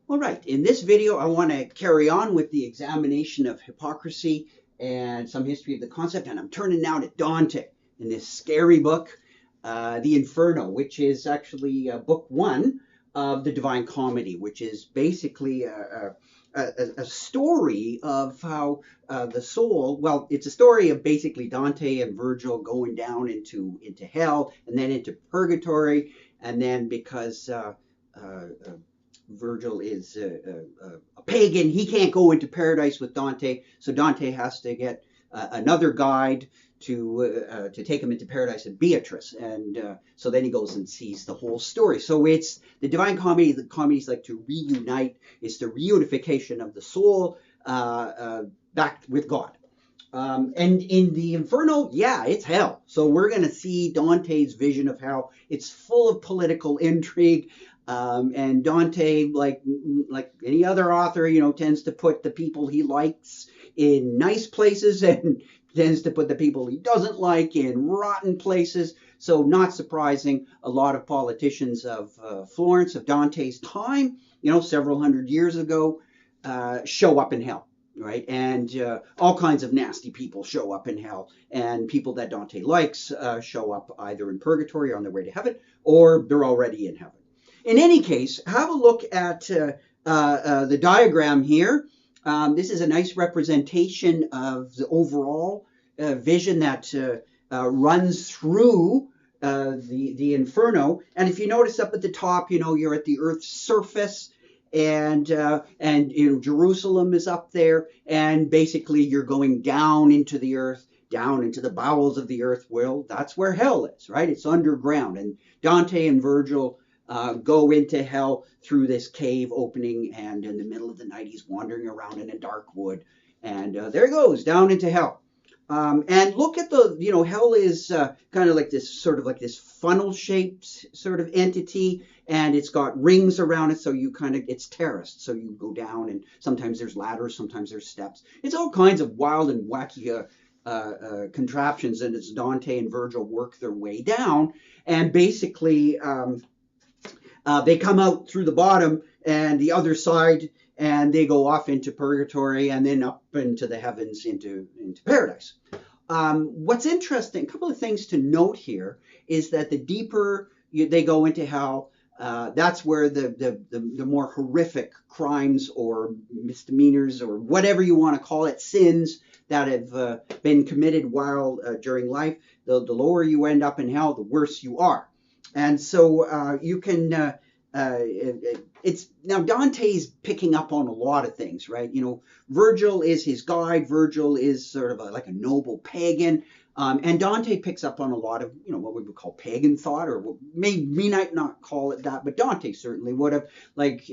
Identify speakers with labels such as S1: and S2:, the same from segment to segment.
S1: All right, in this video, I want to carry on with the examination of hypocrisy and some history of the concept, and I'm turning now to Dante in this scary book, the Inferno, which is actually book one of the Divine Comedy, which is basically a story of how the soul, well, it's a story of basically Dante and Virgil going down into hell and then into purgatory, and then because Virgil is a pagan, he can't go into paradise with Dante, so Dante has to get another guide to take him into paradise, and Beatrice, and so then he goes and sees the whole story. So it's the Divine Comedy. The comedies like to reunite. It's the reunification of the soul back with God. And in the Inferno, yeah, it's hell. So we're going to see Dante's vision of hell. It's full of political intrigue. And Dante, like any other author, tends to put the people he likes in nice places and tends to put the people he doesn't like in rotten places. So not surprising, a lot of politicians of Florence, of Dante's time, several hundred years ago, show up in hell. Right, and all kinds of nasty people show up in hell, and people that Dante likes show up either in purgatory or on their way to heaven, or they're already in heaven. In any case, have a look at the diagram here. This is a nice representation of the overall vision that runs through the Inferno. And if you notice up at the top, you're at the Earth's surface, and Jerusalem is up there, and basically you're going down into the earth, down into the bowels of the earth. Well, that's where hell is, right? It's underground, and Dante and Virgil go into hell through this cave opening, and in the middle of the night he's wandering around in a dark wood, and there he goes down into hell. And look at the, hell is kind of like this funnel-shaped sort of entity, and it's got rings around it, so it's terraced, so you go down, and sometimes there's ladders, sometimes there's steps. It's all kinds of wild and wacky contraptions, and it's Dante and Virgil work their way down, and basically they come out through the bottom and the other side, and they go off into purgatory and then up into the heavens, into paradise. What's interesting, a couple of things to note here, is that the deeper they go into hell, that's where the more horrific crimes or misdemeanors or whatever you want to call it, sins that have been committed while during life, the lower you end up in hell, the worse you are. And so you can... it's now Dante's picking up on a lot of things, right? Virgil is his guide. Virgil is sort of like a noble pagan, and Dante picks up on a lot of what we would call pagan thought, or may not call it that, but Dante certainly would have, like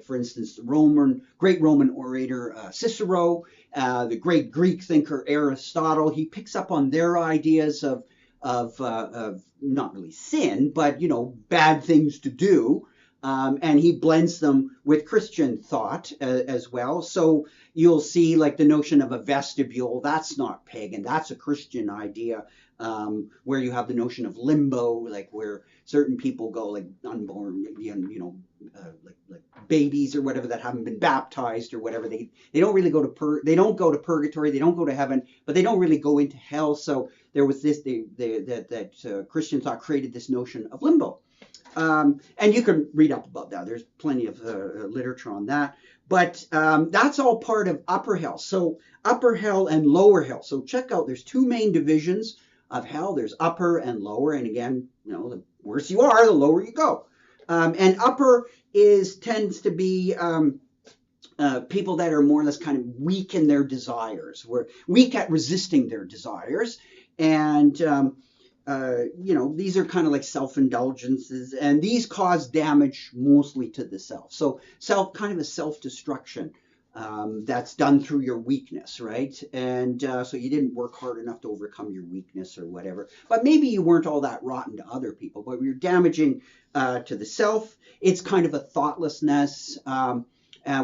S1: for instance, the great Roman orator Cicero, the great Greek thinker Aristotle. He picks up on their ideas of not really sin, but bad things to do, and he blends them with Christian thought as well. So you'll see, like, the notion of a vestibule. That's not pagan. That's a Christian idea, where you have the notion of limbo, like where certain people go, like unborn, like babies or whatever that haven't been baptized or whatever. They don't really go to they don't go to purgatory. They don't go to heaven, but they don't really go into hell. So there was this that Christian thought created this notion of limbo. And you can read up about that. There's plenty of literature on that. But that's all part of upper hell. So upper hell and lower hell. So check out, there's two main divisions of hell. There's upper and lower. And again, the worse you are, the lower you go. And upper tends to be people that are more or less kind of weak in their desires. We're weak at resisting their desires. And these are kind of like self-indulgences, and these cause damage mostly to the self. So kind of a self-destruction that's done through your weakness, right? And so you didn't work hard enough to overcome your weakness or whatever. But maybe you weren't all that rotten to other people, but you're damaging to the self. It's kind of a thoughtlessness,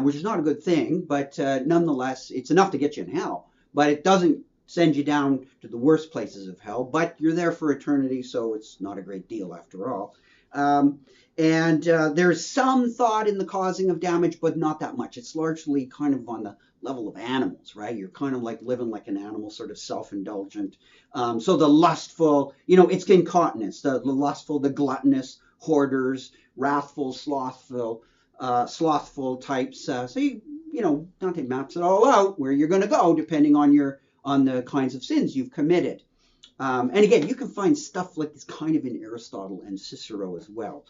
S1: which is not a good thing, but nonetheless, it's enough to get you in hell. But it doesn't send you down to the worst places of hell, but you're there for eternity, so it's not a great deal after all. There's some thought in the causing of damage, but not that much. It's largely kind of on the level of animals, right? You're kind of like living like an animal, sort of self-indulgent. So the lustful, it's incontinence, the lustful, the gluttonous, hoarders, wrathful, slothful types. Dante maps it all out where you're going to go depending on the kinds of sins you've committed. And again, you can find stuff like this kind of in Aristotle and Cicero as well.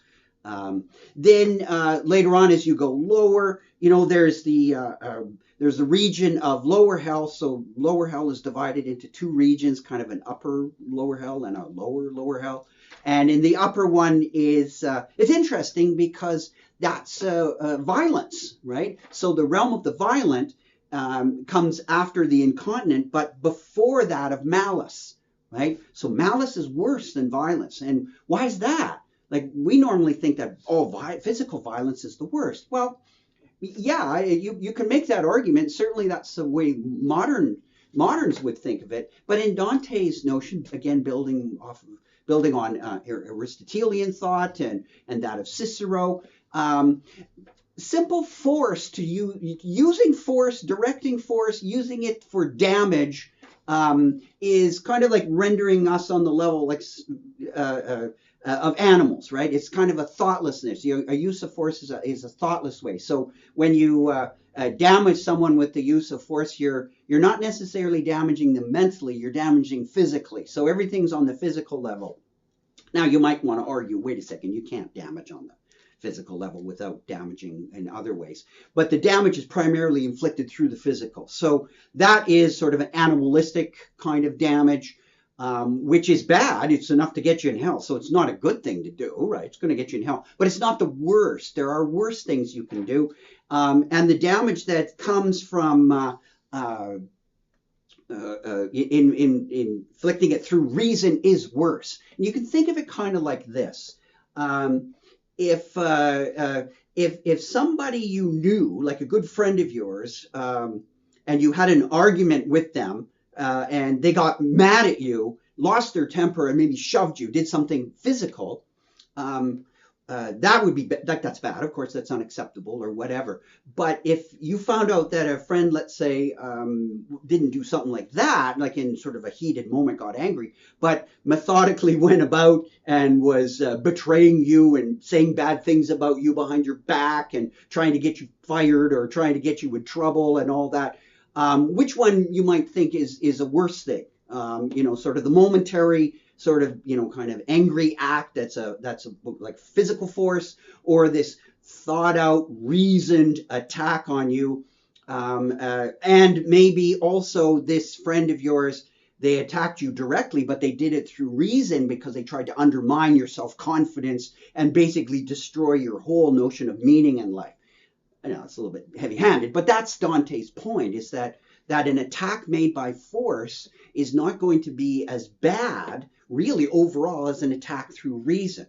S1: Then later on, as you go lower, there's the region of lower hell. So lower hell is divided into two regions, kind of an upper lower hell and a lower hell. And in the upper one it's interesting because that's violence, right? So the realm of the violent comes after the incontinent, but before that of malice, right? So malice is worse than violence. And why is that? Like, we normally think that physical violence is the worst. Well, yeah, you can make that argument. Certainly that's the way moderns would think of it. But in Dante's notion, again, building on Aristotelian thought and that of Cicero, simple force using force, directing force, using it for damage is kind of like rendering us on the level of animals, right? It's kind of a thoughtlessness. A use of force is a thoughtless way. So when you damage someone with the use of force, you're not necessarily damaging them mentally, you're damaging physically. So everything's on the physical level. Now you might want to argue, wait a second, you can't damage on the physical level without damaging in other ways. But the damage is primarily inflicted through the physical. So that is sort of an animalistic kind of damage. Which is bad. It's enough to get you in hell. So it's not a good thing to do, right? It's going to get you in hell. But it's not the worst. There are worse things you can do. And the damage that comes from inflicting it through reason is worse. And you can think of it kind of like this. If somebody you knew, like a good friend of yours, and you had an argument with them, and they got mad at you, lost their temper, and maybe shoved you, did something physical, that would be that's bad. Of course, that's unacceptable or whatever. But if you found out that a friend, let's say, didn't do something like that, like in sort of a heated moment, got angry, but methodically went about and was betraying you and saying bad things about you behind your back and trying to get you fired or trying to get you in trouble and all that, which one you might think is a worse thing? Sort of the momentary, sort of, kind of angry act that's like physical force, or this thought out, reasoned attack on you, and maybe also this friend of yours, they attacked you directly, but they did it through reason because they tried to undermine your self-confidence and basically destroy your whole notion of meaning in life. I know it's a little bit heavy-handed, but that's Dante's point, is that an attack made by force is not going to be as bad, really, overall, as an attack through reason.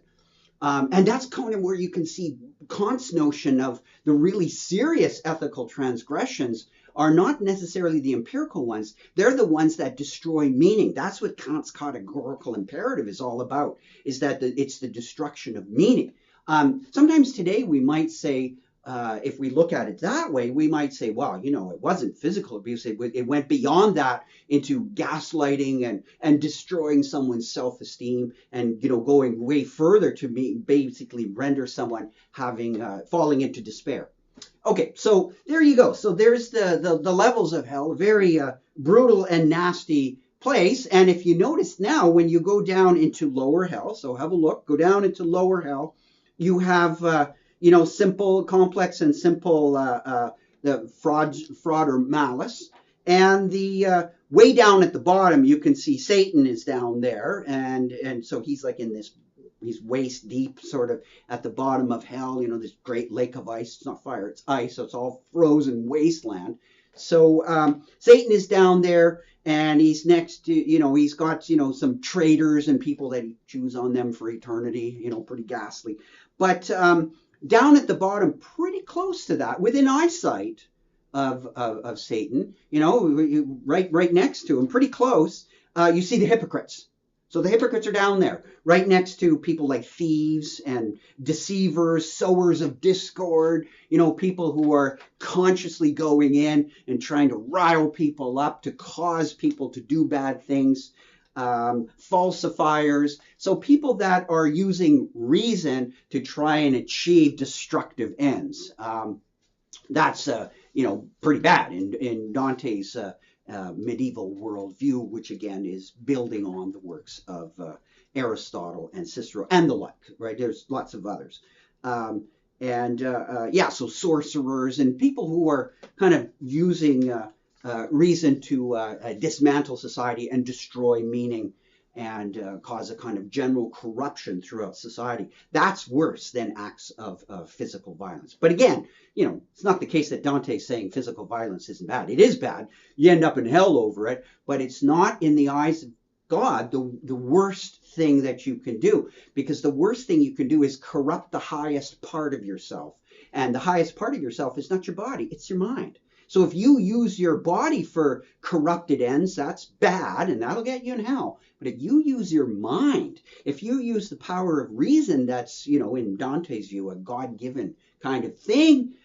S1: And that's kind of where you can see Kant's notion of the really serious ethical transgressions are not necessarily the empirical ones. They're the ones that destroy meaning. That's what Kant's categorical imperative is all about, is that it's the destruction of meaning. Sometimes today we might say, if we look at it that way, we might say, well, it wasn't physical abuse. It went beyond that into gaslighting and destroying someone's self-esteem and, going way further to basically render someone falling into despair. Okay, so there you go. So there's the levels of hell, a very brutal and nasty place. And if you notice now, when you go down into lower hell, so have a look, go down into lower hell, you have... simple, complex, and simple the fraud or malice. And the way down at the bottom, you can see Satan is down there. And so he's like he's waist deep, sort of at the bottom of hell, this great lake of ice. It's not fire, it's ice. So it's all frozen wasteland. So Satan is down there, and he's next to, he's got, some traitors and people that he chews on them for eternity, pretty ghastly. But down at the bottom, pretty close to that, within eyesight of Satan, right next to him, pretty close, you see the hypocrites. So the hypocrites are down there, right next to people like thieves and deceivers, sowers of discord, people who are consciously going in and trying to rile people up, to cause people to do bad things, falsifiers. So people that are using reason to try and achieve destructive ends. That's pretty bad in Dante's medieval worldview, which again is building on the works of Aristotle and Cicero and the like, right? There's lots of others. So sorcerers and people who are kind of using reason to dismantle society and destroy meaning and cause a kind of general corruption throughout society. That's worse than acts of physical violence. But again, it's not the case that Dante's saying physical violence isn't bad. It is bad. You end up in hell over it, but it's not, in the eyes of God, the worst thing that you can do, because the worst thing you can do is corrupt the highest part of yourself. And the highest part of yourself is not your body, it's your mind. So if you use your body for corrupted ends, that's bad, and that'll get you in hell. But if you use your mind, if you use the power of reason, that's, in Dante's view, a God-given kind of thing,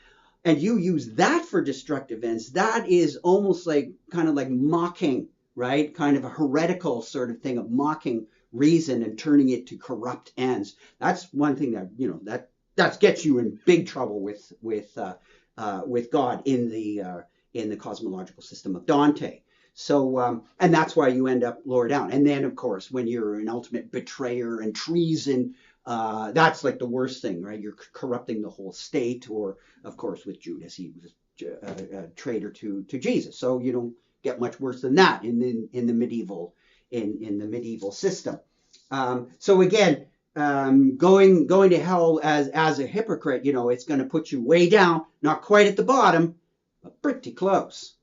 S1: and you use that for destructive ends, that is almost like kind of like mocking, right? Kind of a heretical sort of thing of mocking reason and turning it to corrupt ends. That's one thing that, that gets you in big trouble with God in the cosmological system of Dante. So, and that's why you end up lower down. And then, of course, when you're an ultimate betrayer and treason, that's like the worst thing, right? You're corrupting the whole state. Or, of course, with Judas, he was a traitor to Jesus. So you don't get much worse than that in the medieval system. So again, going to hell as a hypocrite, it's going to put you way down, not quite at the bottom, but pretty close.